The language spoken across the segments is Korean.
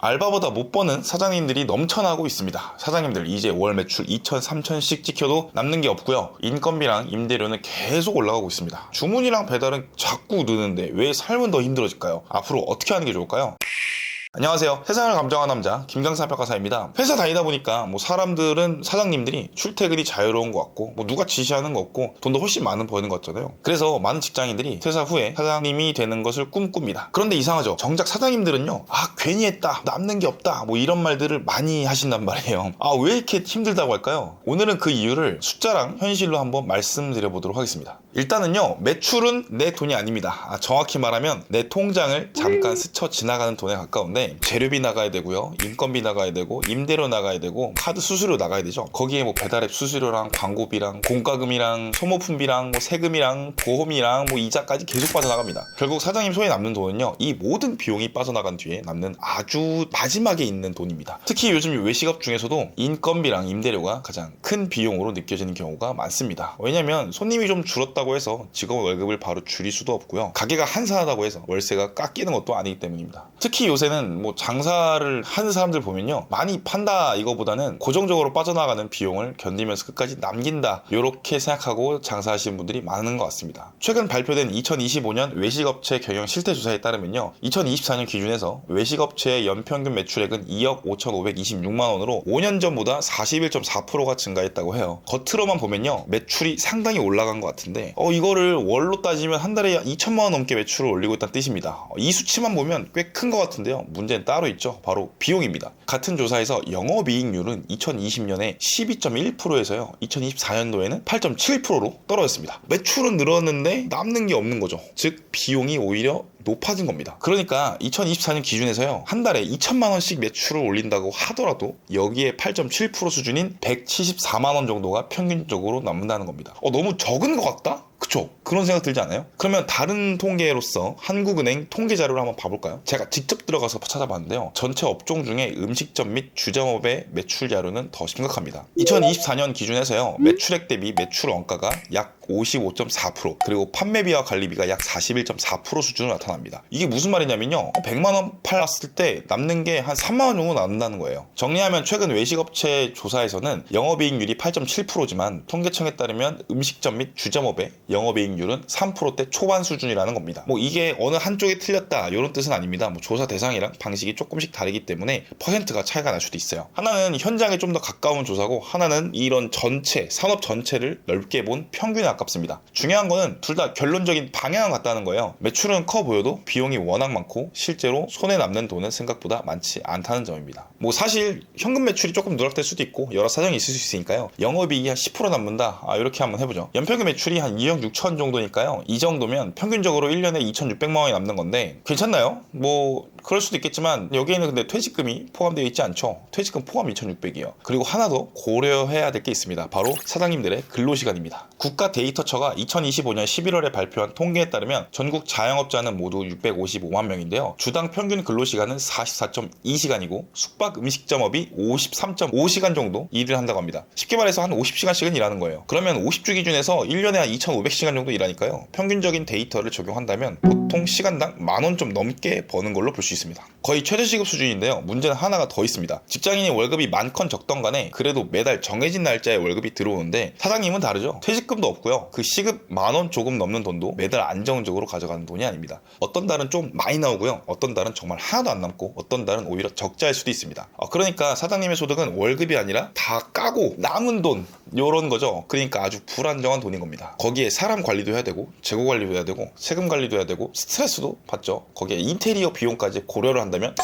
알바보다 못 버는 사장님들이 넘쳐나고 있습니다. 사장님들 이제 월 매출 2천, 3천씩 찍혀도 남는 게 없고요. 인건비랑 임대료는 계속 올라가고 있습니다. 주문이랑 배달은 자꾸 느는데 왜 삶은 더 힘들어질까요? 앞으로 어떻게 하는 게 좋을까요? 안녕하세요. 세상을 감정한 남자 김강삼 평가사입니다. 회사 다니다 보니까 사람들은 사장님들이 출퇴근이 자유로운 것 같고 누가 지시하는 것 같고 돈도 훨씬 많은 버는 것 같잖아요. 그래서 많은 직장인들이 퇴사 후에 사장님이 되는 것을 꿈꿉니다. 그런데 이상하죠. 정작 사장님들은요, 괜히 했다, 남는 게 없다, 이런 말들을 많이 하신단 말이에요. 왜 이렇게 힘들다고 할까요? 오늘은 그 이유를 숫자랑 현실로 한번 말씀드려 보도록 하겠습니다. 일단은요, 매출은 내 돈이 아닙니다. 정확히 말하면 내 통장을 잠깐 스쳐 지나가는 돈에 가까운데, 재료비 나가야 되고요, 인건비 나가야 되고, 임대료 나가야 되고, 카드 수수료 나가야 되죠. 거기에 배달앱 수수료랑 광고비랑 공과금이랑 소모품비랑 세금이랑 보험이랑 이자까지 계속 빠져나갑니다. 결국 사장님 손에 남는 돈은요, 이 모든 비용이 빠져나간 뒤에 남는 아주 마지막에 있는 돈입니다. 특히 요즘 외식업 중에서도 인건비랑 임대료가 가장 큰 비용으로 느껴지는 경우가 많습니다. 왜냐면 손님이 좀 줄었다고 해서 직원 월급을 바로 줄일 수도 없고요, 가게가 한산하다고 해서 월세가 깎이는 것도 아니기 때문입니다. 특히 요새는 장사를 하는 사람들 보면요, 많이 판다 이거보다는 고정적으로 빠져나가는 비용을 견디면서 끝까지 남긴다, 이렇게 생각하고 장사하시는 분들이 많은 것 같습니다. 최근 발표된 2025년 외식업체 경영 실태조사에 따르면요, 2024년 기준에서 외식업체의 연평균 매출액은 2억 5,526만 원으로 5년 전보다 41.4%가 증가했다고 해요. 겉으로만 보면요, 매출이 상당히 올라간 것 같은데 이거를 월로 따지면 한 달에 2천만 원 넘게 매출을 올리고 있다는 뜻입니다. 이 수치만 보면 꽤 큰 것 같은데요, 문제는 따로 있죠. 바로 비용입니다. 같은 조사에서 영업이익률은 2020년에 12.1%에서요 2024년도에는 8.7%로 떨어졌습니다. 매출은 늘었는데 남는 게 없는 거죠. 즉 비용이 오히려 높아진 겁니다. 그러니까 2024년 기준에서요, 한 달에 2천만 원씩 매출을 올린다고 하더라도 여기에 8.7% 수준인 174만 원 정도가 평균적으로 남는다는 겁니다. 너무 적은 것 같다? 그쵸? 그런 생각 들지 않아요? 그러면 다른 통계로서 한국은행 통계 자료를 한번 봐볼까요? 제가 직접 들어가서 찾아봤는데요, 전체 업종 중에 음식점 및 주점업의 매출 자료는 더 심각합니다. 2024년 기준에서요, 매출액 대비 매출 원가가 약 55.4%, 그리고 판매비와 관리비가 약 41.4% 수준으로 나타납니다. 이게 무슨 말이냐면요, 100만 원 팔았을 때 남는 게 한 3만 원 정도 남는다는 거예요. 정리하면 최근 외식업체 조사에서는 영업이익률이 8.7%지만 통계청에 따르면 음식점 및 주점업의 영업이익률은 3%대 초반 수준이라는 겁니다. 이게 어느 한쪽이 틀렸다 이런 뜻은 아닙니다. 조사 대상이랑 방식이 조금씩 다르기 때문에 퍼센트가 차이가 날 수도 있어요. 하나는 현장에 좀 더 가까운 조사고, 하나는 이런 전체 산업 전체를 넓게 본 평균에 가깝습니다. 중요한 거는 둘 다 결론적인 방향은 같다는 거예요. 매출은 커 보여도 비용이 워낙 많고 실제로 손에 남는 돈은 생각보다 많지 않다는 점입니다. 사실 현금 매출이 조금 누락될 수도 있고 여러 사정이 있을 수 있으니까요, 영업이익이 한 10% 남는다, 이렇게 한번 해보죠. 연평균 매출이 한 2억 6천 정도니까요, 이 정도면 평균적으로 1년에 2,600만 원이 남는 건데 괜찮나요? 그럴 수도 있겠지만 여기에는 근데 퇴직금이 포함되어 있지 않죠. 퇴직금 포함 2,600이에요. 그리고 하나 더 고려해야 될 게 있습니다. 바로 사장님들의 근로시간입니다. 국가 데이터처가 2025년 11월에 발표한 통계에 따르면 전국 자영업자는 모두 655만 명인데요, 주당 평균 근로시간은 44.2시간이고 숙박 음식점업이 53.5시간 정도 일을 한다고 합니다. 쉽게 말해서 한 50시간씩은 일하는 거예요. 그러면 50주 기준에서 1년에 한 2,500시간 정도 일하니까요, 평균적인 데이터를 적용한다면 보통 시간당 10,000원 좀 넘게 버는 걸로 볼 수 있습니다. 거의 최저시급 수준인데요, 문제는 하나가 더 있습니다. 직장인이 월급이 많건 적던 간에 그래도 매달 정해진 날짜에 월급이 들어오는데 사장님은 다르죠. 퇴직금도 없고요, 그 시급 10,000원 조금 넘는 돈도 매달 안정적으로 가져가는 돈이 아닙니다. 어떤 달은 좀 많이 나오고요, 어떤 달은 정말 하나도 안 남고, 어떤 달은 오히려 적자일 수도 있습니다. 그러니까 사장님의 소득은 월급이 아니라 다 까고 남은 돈, 요런 거죠. 그러니까 아주 불안정한 돈인 겁니다. 거기에 사람 관리도 해야 되고, 재고 관리도 해야 되고, 세금 관리도 해야 되고, 스트레스도 받죠. 거기에 인테리어 비용까지 고려를 한다면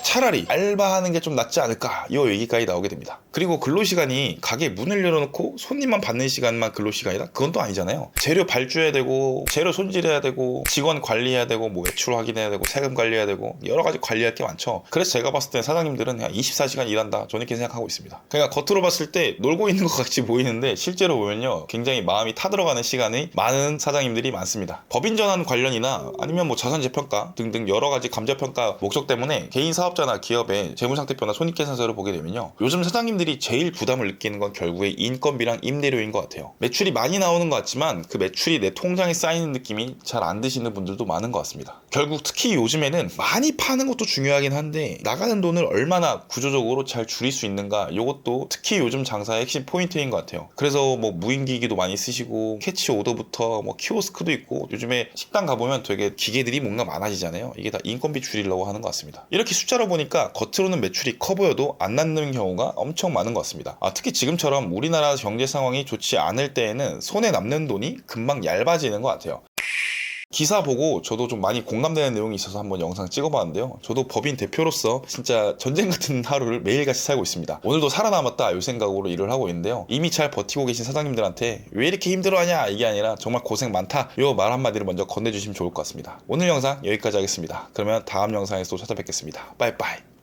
차라리 알바하는 게 좀 낫지 않을까, 이 얘기까지 나오게 됩니다. 그리고 근로시간이 가게 문을 열어놓고 손님만 받는 시간만 근로시간이다? 그건 또 아니잖아요. 재료 발주해야 되고, 재료 손질해야 되고, 직원 관리해야 되고, 매출 확인해야 되고, 세금 관리해야 되고, 여러 가지 관리할 게 많죠. 그래서 제가 봤을 때 사장님들은 그냥 24시간 일한다, 저는 이렇게 생각하고 있습니다. 그러니까 겉으로 봤을 때 놀고 있는 것 같이 보이는데 실제로 보면요, 굉장히 마음이 타들어가는 시간이 많은 사장님들이 많습니다. 법인전환 관련이나 아니면 자산 재평가 등등 여러 가지 감정평가 목적 때문에 개인 사업자나 기업의 재무상태표나 손익계산서를 보게 되면요, 요즘 사장님들이 사장님들이 제일 부담을 느끼는 건 결국에 인건비랑 임대료인 것 같아요. 매출이 많이 나오는 것 같지만 그 매출이 내 통장에 쌓이는 느낌이 잘 안 드시는 분들도 많은 것 같습니다. 결국 특히 요즘에는 많이 파는 것도 중요하긴 한데 나가는 돈을 얼마나 구조적으로 잘 줄일 수 있는가, 이것도 특히 요즘 장사의 핵심 포인트인 것 같아요. 그래서 뭐 무인기기도 많이 쓰시고 캐치 오더부터 뭐 키오스크도 있고, 요즘에 식당 가보면 되게 기계들이 뭔가 많아지잖아요. 이게 다 인건비 줄이려고 하는 것 같습니다. 이렇게 숫자로 보니까 겉으로는 매출이 커 보여도 안 남는 경우가 엄청 많은 것 같습니다. 특히 지금처럼 우리나라 경제 상황이 좋지 않을 때에는 손에 남는 돈이 금방 얇아지는 것 같아요. 기사 보고 저도 좀 많이 공감되는 내용이 있어서 한번 영상 찍어봤는데요. 저도 법인 대표로서 진짜 전쟁 같은 하루를 매일같이 살고 있습니다. 오늘도 살아남았다 이 생각으로 일을 하고 있는데요. 이미 잘 버티고 계신 사장님들한테 왜 이렇게 힘들어하냐 이게 아니라 정말 고생 많다, 이 말 한마디를 먼저 건네주시면 좋을 것 같습니다. 오늘 영상 여기까지 하겠습니다. 그러면 다음 영상에서 또 찾아뵙겠습니다. 빠이빠이.